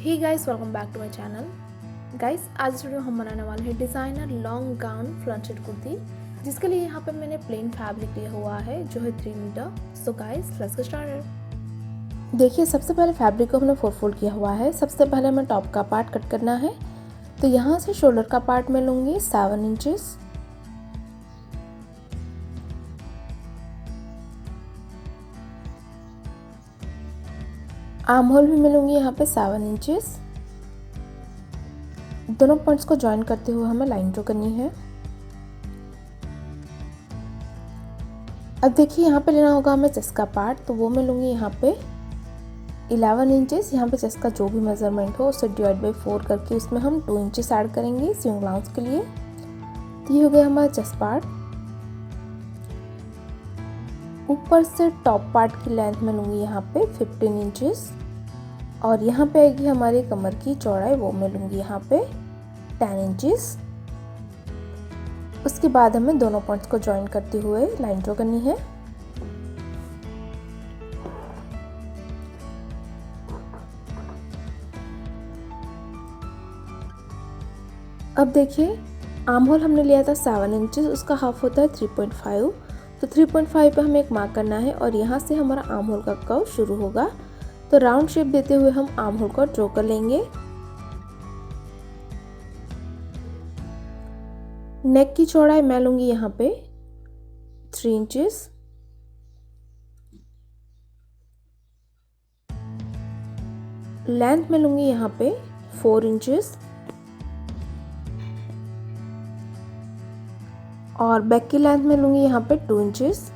Hey guys, welcome back to my channel. Guys, आज इस video हम बनाने वाले हैं designer long gown fronted kurti, जिसके लिए यहाँ पे मैंने प्लेन फैब्रिक लिया हुआ है जो है 3 metre. So guys, let's get started. देखिए, सबसे पहले फैब्रिक को हमने 4 फोल्ड किया हुआ है। सबसे पहले हमें टॉप का पार्ट कट करना है, तो यहाँ से शोल्डर का पार्ट मैं लूँगी 7 इंचेस। आर्म होल भी मिलूंगी यहाँ पे 7 इंचेस। दोनों पॉइंट्स को ज्वाइन करते हुए हमें लाइन ड्रॉ करनी है। अब देखिए, यहाँ पे लेना होगा हमें चेस्ट का पार्ट, तो वो मैं लूँगी यहाँ पे 11 इंचेस। यहाँ पे चेस्ट का जो भी मेजरमेंट हो उसे डिवाइड बाई 4 करके उसमें हम 2 इंचेस ऐड करेंगे स्विंग अलाउंस के लिए। तो ये हो गया हमारा चेस्ट पार्ट। ऊपर से टॉप पार्ट की लेंथ मैं लूँगी यहाँ पे 15 इंचेस, और यहाँ पे आएगी हमारी कमर की चौड़ाई, वो मैं लूँगी यहाँ पे 10 इंचेस। उसके बाद हमें दोनों पॉइंट्स को ज्वाइन करते हुए लाइन ड्रॉ करनी है। अब देखिए, आर्म होल हमने लिया था 7 इंचेस, उसका हाफ होता है 3.5। तो 3.5 पे हमें एक मार्क करना है और यहाँ से हमारा आर्म होल का कर्व शुरू होगा। तो राउंड शेप देते हुए हम आर्म होल को ड्रॉ कर लेंगे। नेक की चौड़ाई मैं लूँगी यहाँ पे 3 इंचेस। लेंथ में लूँगी यहाँ पे 4 इंचेस, और बैक की लेंथ में लूँगी यहाँ पे 2 इंचेस।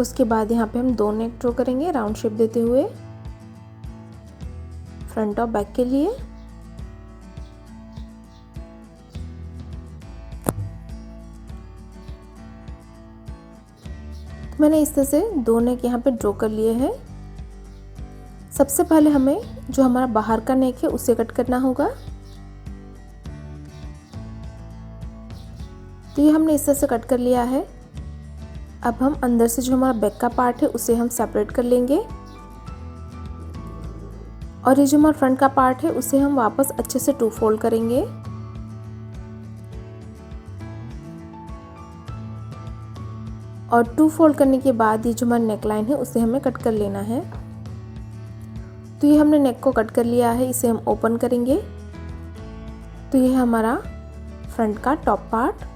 उसके बाद यहाँ पे हम 2 नेक ड्रॉ करेंगे राउंड शेप देते हुए फ्रंट और बैक के लिए। मैंने इस तरह से 2 नेक यहाँ पे ड्रॉ कर लिए हैं। सबसे पहले हमें जो हमारा बाहर का नेक है उसे कट करना होगा। तो ये हमने इस तरह से कट कर लिया है। अब हम अंदर से जो हमारा बैक का पार्ट है उसे हम सेपरेट कर लेंगे, और ये जो हमारा फ्रंट का पार्ट है उसे हम वापस अच्छे से 2 फोल्ड करेंगे। और 2 फोल्ड करने के बाद ये जो हमारा नेक लाइन है उसे हमें कट कर लेना है। तो ये हमने नेक को कट कर लिया है, इसे हम ओपन करेंगे। तो ये है हमारा फ्रंट का टॉप पार्ट,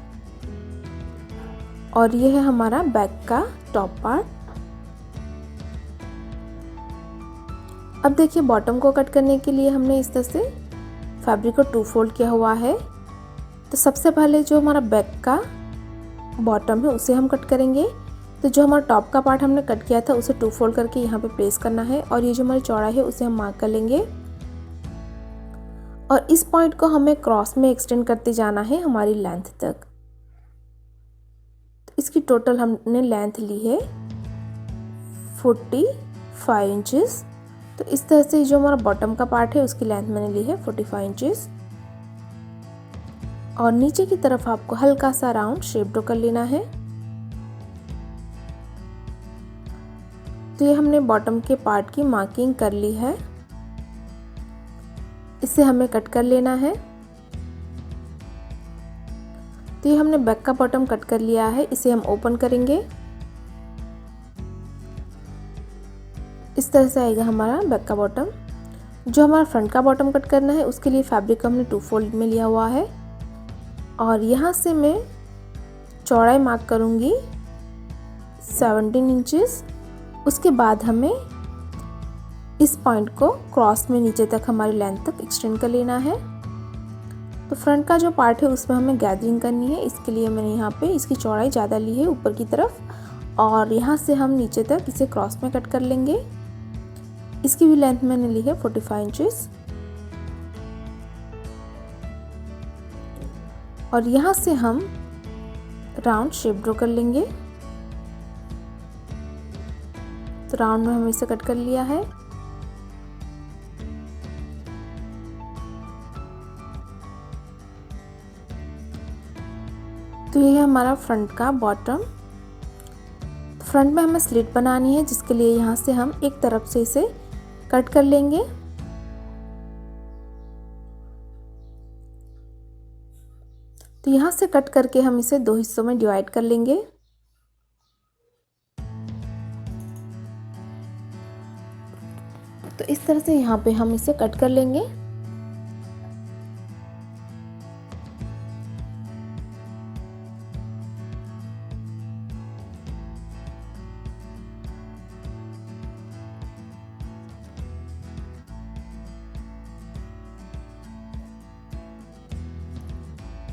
और ये है हमारा बैक का टॉप पार्ट। अब देखिए, बॉटम को कट करने के लिए हमने इस तरह से फैब्रिक को 2 फोल्ड किया हुआ है। तो सबसे पहले जो हमारा बैक का बॉटम है उसे हम कट करेंगे। तो जो हमारा टॉप का पार्ट हमने कट किया था उसे 2 फोल्ड करके यहाँ पे प्लेस करना है, और ये जो हमारी चौड़ाई है उसे हम मार्क कर लेंगे। और इस पॉइंट को हमें क्रॉस में एक्सटेंड करते जाना है हमारी लेंथ तक। तो इसकी टोटल हमने लेंथ ली है 45 इंचेस। तो इस तरह से जो हमारा बॉटम का पार्ट है उसकी लेंथ मैंने ली है 45 इंचेस, और नीचे की तरफ आपको हल्का सा राउंड शेप ड्रॉ कर लेना है। तो ये हमने बॉटम के पार्ट की मार्किंग कर ली है, इसे हमें कट कर लेना है। तो ये हमने बैक का बॉटम कट कर लिया है, इसे हम ओपन करेंगे। इस तरह से आएगा हमारा बैक का बॉटम। जो हमारा फ्रंट का बॉटम कट करना है उसके लिए फैब्रिक को हमने 2 फोल्ड में लिया हुआ है, और यहाँ से मैं चौड़ाई मार्क करूँगी 17 इंचेस। उसके बाद हमें इस पॉइंट को क्रॉस में नीचे तक हमारी लेंथ तक एक्सटेंड कर लेना है। तो फ्रंट का जो पार्ट है उसमें हमें गैदरिंग करनी है, इसके लिए मैंने यहाँ पे इसकी चौड़ाई ज़्यादा ली है ऊपर की तरफ, और यहाँ से हम नीचे तक इसे क्रॉस में कट कर लेंगे। इसकी भी लेंथ मैंने ली है 45 इंचेस, और यहाँ से हम राउंड शेप ड्रॉ कर लेंगे। तो राउंड में हमने इसे कट कर लिया है। तो ये है हमारा फ्रंट का बॉटम। फ्रंट में हमें स्लिट बनानी है, जिसके लिए यहाँ से हम एक तरफ से इसे कट कर लेंगे। तो यहाँ से कट करके हम इसे 2 हिस्सों में डिवाइड कर लेंगे। तो इस तरह से यहाँ पे हम इसे कट कर लेंगे।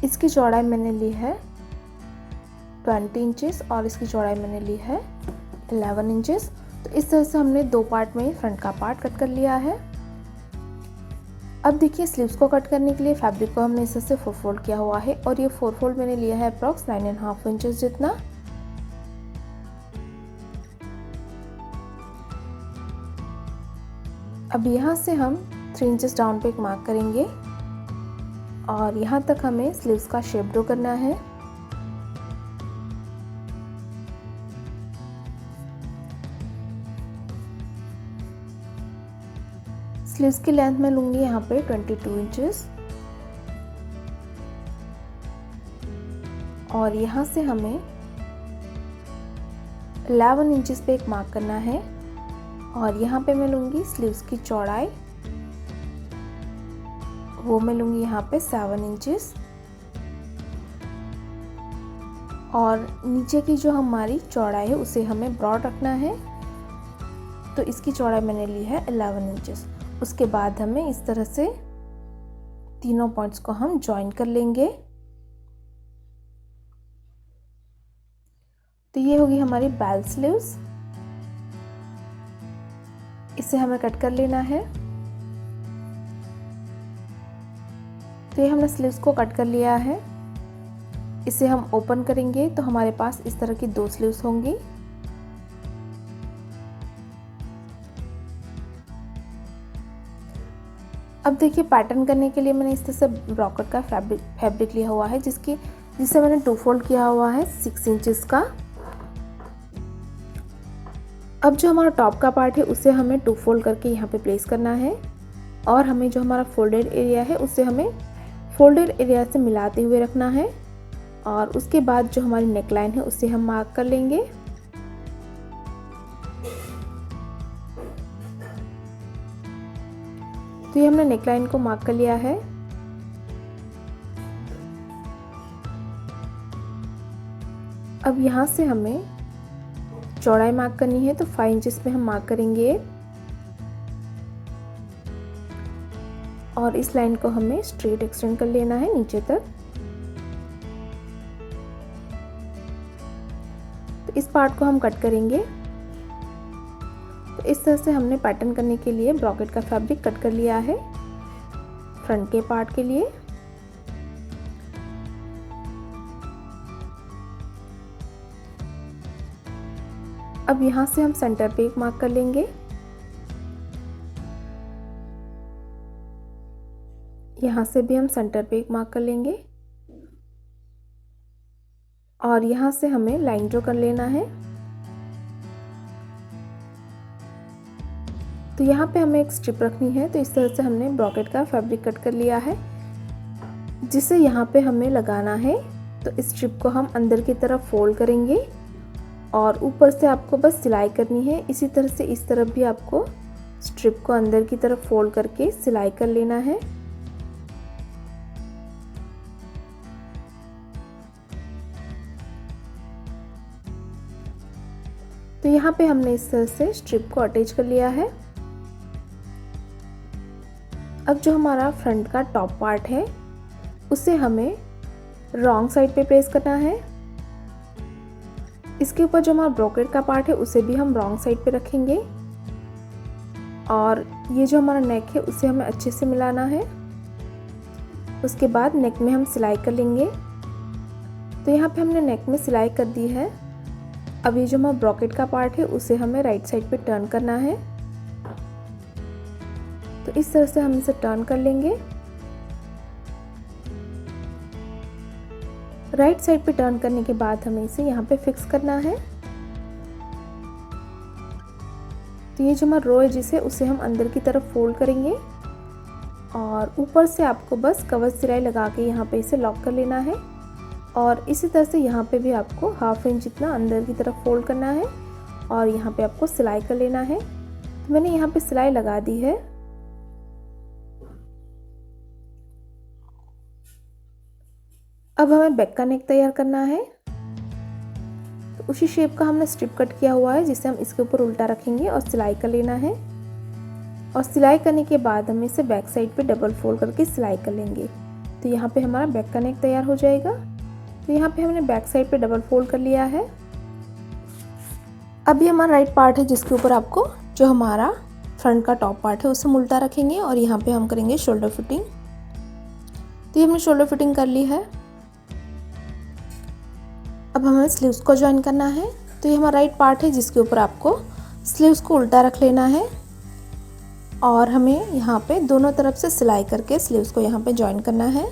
इसकी चौड़ाई मैंने ली है 20 इंचेस और इसकी चौड़ाई मैंने ली है 11 इंचेस। तो इस तरह से हमने 2 पार्ट में फ्रंट का पार्ट कट कर लिया है। अब देखिए स्लीव्स को कट करने के लिए फैब्रिक को हमने इस तरह से 4 फोल्ड किया हुआ है और ये 4 फोल्ड मैंने लिया है अप्रॉक्स 9.5 इंचेस जितना। अब यहाँ से हम 3 इंचेस डाउन पे एक मार्क करेंगे और यहाँ तक हमें स्लीव्स का शेप ड्रॉ करना है। स्लीव्स की लेंथ मैं लूंगी यहाँ पे 22 इंचेस और यहाँ से हमें 11 इंचेस पे एक मार्क करना है और यहाँ पे मैं लूंगी स्लीव्स की चौड़ाई, वो मैं लूंगी यहाँ पे 7 इंचेस और नीचे की जो हमारी चौड़ाई है उसे हमें ब्रॉड रखना है। तो इसकी चौड़ाई मैंने ली है 11 इंचेस। उसके बाद हमें इस तरह से तीनों पॉइंट्स को हम ज्वाइन कर लेंगे। तो ये होगी हमारी बेल स्लीव्स। इसे हमें कट कर लेना है। तो ये हमने स्लीव्स को कट कर लिया है। इसे हम ओपन करेंगे तो हमारे पास इस तरह की 2 स्लीव्स होंगी। अब देखिए पैटर्न करने के लिए मैंने इस तरह से ब्रॉकेट का फैब्रिक लिया हुआ है जिसे मैंने 2 फोल्ड किया हुआ है 6 इंचेस का। अब जो हमारा टॉप का पार्ट है उसे हमें 2 फोल्ड करके यहाँ पे प्लेस करना है और हमें जो हमारा फोल्डेड एरिया है उसे हमें फोल्डेड एरिया से मिलाते हुए रखना है और उसके बाद जो हमारी नेकलाइन है उसे हम मार्क कर लेंगे। तो ये हमने नेकलाइन को मार्क कर लिया है। अब यहाँ से हमें चौड़ाई मार्क करनी है तो 5 इंचेस पे हम मार्क करेंगे और इस लाइन को हमें स्ट्रेट एक्सटेंड कर लेना है नीचे तक। तो इस पार्ट को हम कट करेंगे। तो इस तरह से हमने पैटर्न करने के लिए ब्रॉकेट का फैब्रिक कट कर लिया है फ्रंट के पार्ट के लिए। अब यहाँ से हम सेंटर पे एक मार्क कर लेंगे। यहाँ से भी हम सेंटर पे एक मार्क कर लेंगे और यहाँ से हमें लाइन ड्रॉ कर लेना है। तो यहाँ पे हमें एक स्ट्रिप रखनी है। तो इस तरह से हमने ब्रॉकेट का फैब्रिक कट कर लिया है जिसे यहाँ पे हमें लगाना है। तो इस स्ट्रिप को हम अंदर की तरफ फोल्ड करेंगे और ऊपर से आपको बस सिलाई करनी है। इसी तरह से इस तरफ भी आपको स्ट्रिप को अंदर की तरफ फोल्ड करके सिलाई कर लेना है। तो यहाँ पे हमने इस तरह से स्ट्रिप को अटैच कर लिया है। अब जो हमारा फ्रंट का टॉप पार्ट है उसे हमें रॉन्ग साइड पे प्लेस करना है। इसके ऊपर जो हमारा ब्रॉकेट का पार्ट है उसे भी हम रॉन्ग साइड पे रखेंगे और ये जो हमारा नेक है उसे हमें अच्छे से मिलाना है। उसके बाद नेक में हम सिलाई कर लेंगे। तो यहाँ पे हमने नेक में सिलाई कर दी है। अब ये जो हमारा ब्रॉकेट का पार्ट है उसे हमें राइट साइड पे टर्न करना है। तो इस तरह से हम इसे टर्न कर लेंगे। राइट साइड पे टर्न करने के बाद हमें इसे यहाँ पे फिक्स करना है। तो ये जो हमारा रो है जिसे उसे हम अंदर की तरफ फोल्ड करेंगे और ऊपर से आपको बस कवर सिलाई लगा के यहाँ पे इसे लॉक कर लेना है। और इसी तरह से यहाँ पे भी आपको 1/2 इंच जितना अंदर की तरफ फोल्ड करना है और यहाँ पे आपको सिलाई कर लेना है। तो मैंने यहाँ पे सिलाई लगा दी है। अब हमें बैक का नेक तैयार करना है। तो उसी शेप का हमने स्ट्रिप कट किया हुआ है जिसे हम इसके ऊपर उल्टा रखेंगे और सिलाई कर लेना है। और सिलाई करने के बाद हम इसे बैक साइड पे डबल फोल्ड करके सिलाई कर लेंगे। तो यहाँ पे हमारा बैक का नेक तैयार हो जाएगा। तो यहाँ पे हमने बैक साइड पे डबल फोल्ड कर लिया है। अभी हमारा राइट पार्ट है जिसके ऊपर आपको जो हमारा फ्रंट का टॉप पार्ट है उसे हम उल्टा रखेंगे और यहाँ पे हम करेंगे शोल्डर फिटिंग। तो ये हमने शोल्डर फिटिंग कर ली है। अब हमें स्लीव्स को ज्वाइन करना है। तो ये हमारा राइट पार्ट है जिसके ऊपर आपको स्लीव्स को उल्टा रख लेना है और हमें यहाँ पे दोनों तरफ से सिलाई करके स्लीव्स को यहाँ पे ज्वाइन करना है।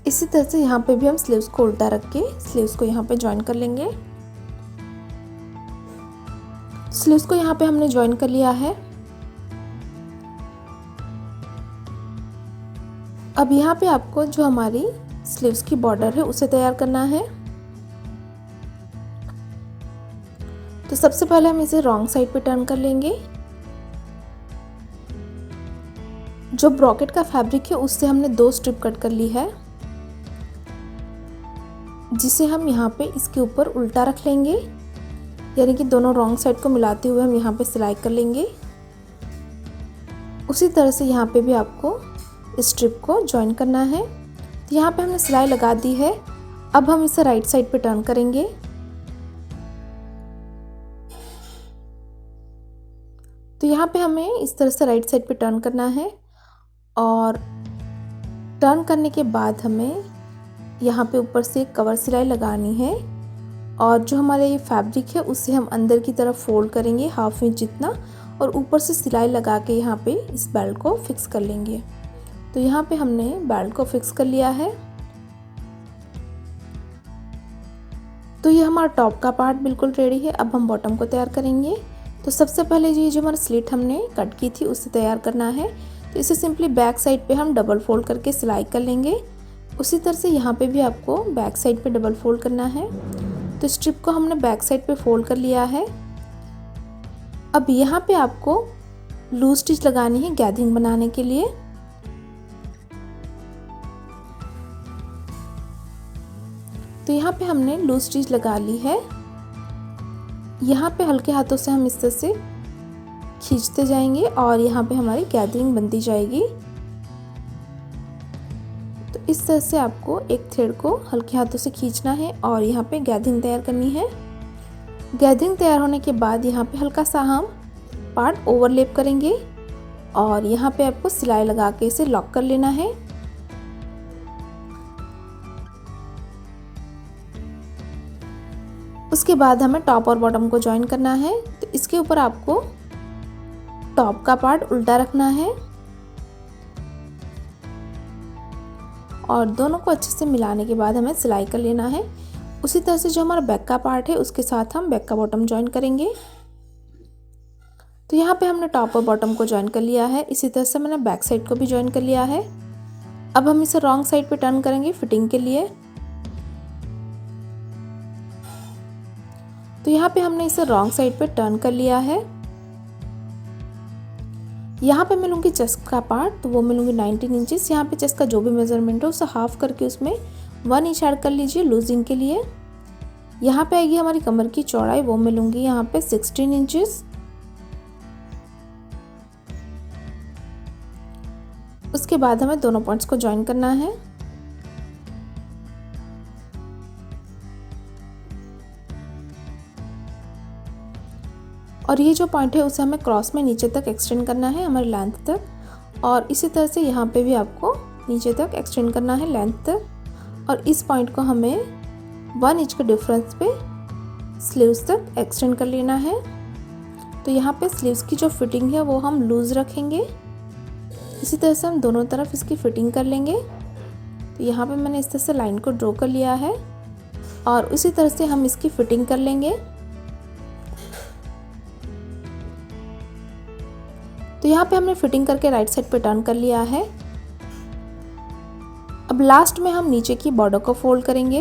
इसी तरह से यहाँ पे भी हम स्लीव्स को उल्टा रख के स्लीव्स को यहाँ पे ज्वाइन कर लेंगे। स्लीव्स को यहाँ पे हमने ज्वाइन कर लिया है। अब यहाँ पे आपको जो हमारी स्लीव्स की बॉर्डर है उसे तैयार करना है। तो सबसे पहले हम इसे रॉन्ग साइड पे टर्न कर लेंगे। जो ब्रॉकेट का फैब्रिक है उससे हमने 2 स्ट्रिप कट कर ली है जिसे हम यहाँ पे इसके ऊपर उल्टा रख लेंगे, यानी कि दोनों रॉन्ग साइड को मिलाते हुए हम यहाँ पे सिलाई कर लेंगे। उसी तरह से यहाँ पे भी आपको इस स्ट्रिप को ज्वाइन करना है। तो यहाँ पे हमने सिलाई लगा दी है। अब हम इसे राइट साइड पे टर्न करेंगे। तो यहाँ पे हमें इस तरह से राइट साइड पे टर्न करना है और टर्न करने के बाद हमें यहाँ पे ऊपर से कवर सिलाई लगानी है और जो हमारा ये फैब्रिक है उसे हम अंदर की तरफ फोल्ड करेंगे 1/2 इंच जितना और ऊपर से सिलाई लगा के यहाँ पे इस बेल्ट को फिक्स कर लेंगे। तो यहाँ पे हमने बेल्ट को फिक्स कर लिया है। तो ये हमारा टॉप का पार्ट बिल्कुल रेडी है। अब हम बॉटम को तैयार करेंगे। तो सबसे पहले ये जो हमारा स्लिट हमने कट की थी उसे तैयार करना है। तो इसे सिंपली बैक साइड पे हम डबल फोल्ड करके सिलाई कर लेंगे। उसी तरह से यहाँ पे भी आपको बैक साइड पे डबल फोल्ड करना है। तो स्ट्रिप को हमने बैक साइड पे फोल्ड कर लिया है। अब यहाँ पे आपको लूज स्टिच लगानी है गैदरिंग बनाने के लिए। तो यहाँ पे हमने लूज स्टिच लगा ली है। यहाँ पे हल्के हाथों से हम इस तरह से खींचते जाएंगे और यहाँ पे हमारी गैदरिंग बनती जाएगी। तो इस तरह से आपको एक थ्रेड को हल्के हाथों से खींचना है और यहाँ पे गैदरिंग तैयार करनी है। गैदरिंग तैयार होने के बाद यहाँ पे हल्का सा हम पार्ट ओवरलैप करेंगे और यहाँ पे आपको सिलाई लगा के इसे लॉक कर लेना है। उसके बाद हमें टॉप और बॉटम को ज्वाइन करना है। तो इसके ऊपर आपको टॉप का पार्ट उल्टा रखना है और दोनों को अच्छे से मिलाने के बाद हमें सिलाई कर लेना है। उसी तरह से जो हमारा बैक का पार्ट है उसके साथ हम बैक का बॉटम ज्वाइन करेंगे। तो यहाँ पे हमने टॉप और बॉटम को ज्वाइन कर लिया है। इसी तरह से मैंने बैक साइड को भी ज्वाइन कर लिया है। अब हम इसे रॉन्ग साइड पे टर्न करेंगे फिटिंग के लिए। तो यहाँ पे हमने इसे रॉन्ग साइड पे टर्न कर लिया है। यहाँ पे मैं लूँगी चेस्ट का पार्ट, तो वो मैं लूँगी 19 इंचेस। यहाँ पे चेस्ट का जो भी मेजरमेंट है उसे हाफ करके उसमें 1 इंच ऐड कर लीजिए लूजिंग के लिए। यहाँ पे आएगी हमारी कमर की चौड़ाई, वो मैं लूँगी यहाँ पे 16 इंचेस। उसके बाद हमें दोनों पॉइंट्स को ज्वाइन करना है। और ये जो पॉइंट है उसे हमें क्रॉस में नीचे तक एक्सटेंड करना है हमारी लेंथ तक। और इसी तरह से यहाँ पे भी आपको नीचे तक एक्सटेंड करना है लेंथ तक। और इस पॉइंट को हमें 1 इंच के डिफरेंस पे स्लीव्स तक एक्सटेंड कर लेना है। तो यहाँ पे स्लीव्स की जो फिटिंग है वो हम लूज़ रखेंगे। इसी तरह से हम दोनों तरफ इसकी फिटिंग कर लेंगे। तो यहाँ पे मैंने इस तरह से लाइन को ड्रॉ कर लिया है। और उसी तरह से हम इसकी फिटिंग कर लेंगे। तो यहाँ पे हमने फिटिंग करके राइट साइड पे टर्न कर लिया है। अब लास्ट में हम नीचे की बॉर्डर को फोल्ड करेंगे।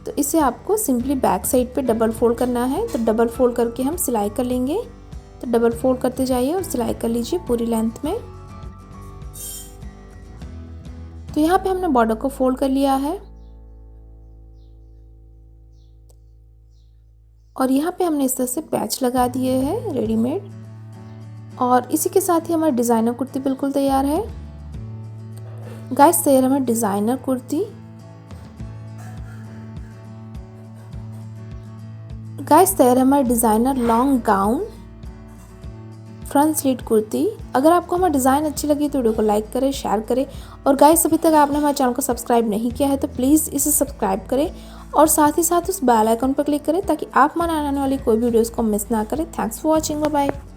तो इसे आपको सिंपली बैक साइड पे डबल फोल्ड करना है। तो डबल फोल्ड करके हम सिलाई कर लेंगे। तो डबल फोल्ड करते जाइए और सिलाई कर लीजिए पूरी लेंथ में। तो यहाँ पे हमने बॉर्डर को फोल्ड कर लिया है और यहाँ पे हमने इस तरह से पैच लगा दिए हैं रेडीमेड। और इसी के साथ ही हमारी डिज़ाइनर कुर्ती बिल्कुल तैयार है। गाइस तैयार हमारी डिज़ाइनर कुर्ती। गाइस तैयार हमारी designer long gown front slit kurti. अगर आपको हमारा डिज़ाइन अच्छी लगी तो वीडियो को लाइक करें, शेयर करें। और गाइस अभी तक आपने हमारे चैनल को सब्सक्राइब नहीं किया है तो प्लीज़ इसे सब्सक्राइब करें और साथ ही साथ उस बेल आइकन पर क्लिक करें ताकि आप हमारे आने वाली कोई भी वीडियोज़ को मिस ना करें। Thanks for watching, bye bye.